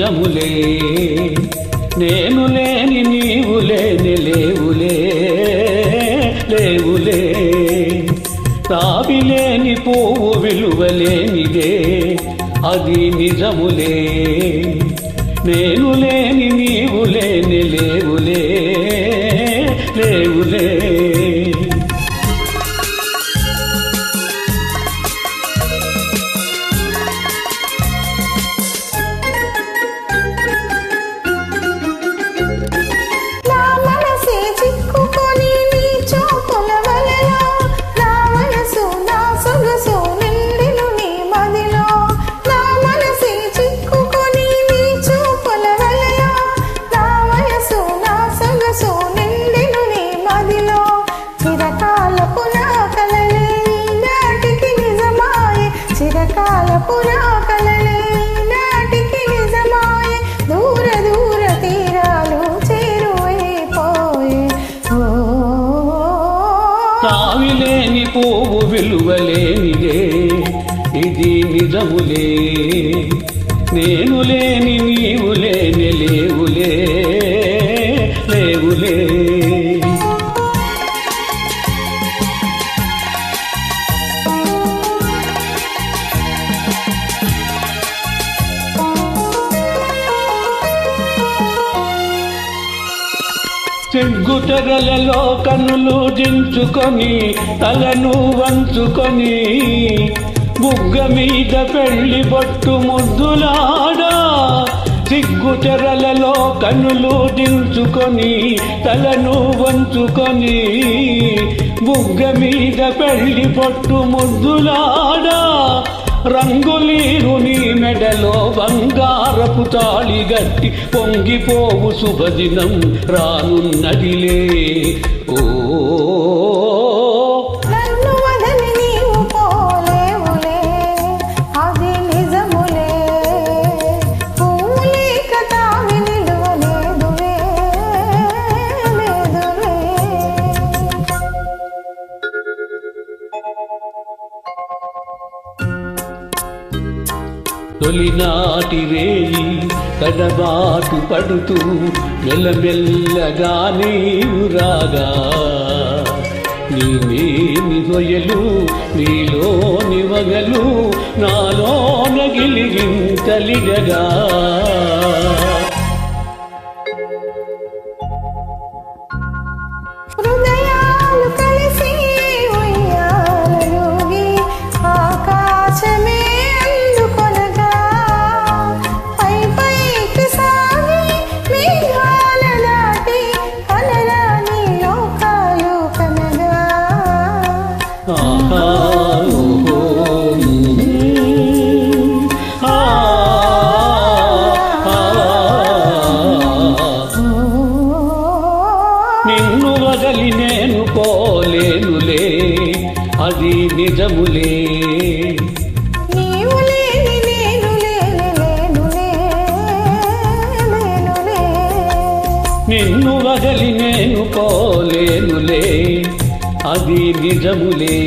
నిజములే నేను లేని నీవు లేని లేవులే లేవులే తావిలేని పువ్వు విలువలేనిదే అది నిజములే నేను లేని నీవు లేని లేవులే లేవులే తావిలేని పువ్వు విలువలేనిదే ఇది నిజములే నేను లేని నీవు లేని లేవులే లేవులే సిగ్గుతెరలలో కన్నులు దించుకొని తలను వంచుకొని బుగ్గ మీద పెళ్లి బొట్టు ముద్దులాడా సిగ్గుతెరలలో కన్నులు దించుకొని తలను వంచుకొని బుగ్గ మీద పెళ్లి బొట్టు ముద్దులాడా రంగులీరు నీ మెడలో బంగారపు తాళి గట్టి పొంగిపోవు శుభదినం రానున్నదిలే ఓ తొలినాటి రేయి కడబాటు పడుతూ మెల్లమెల్లగా నీవు రాగా నీవేమి హొయలు నీలోని వగలు నాలోన గిలిగింతలిగగా నిన్ను వదలి నేను పోలేనులే అది నిజములే నిన్ను వదలి నేను పోలేనులే అది నిజములే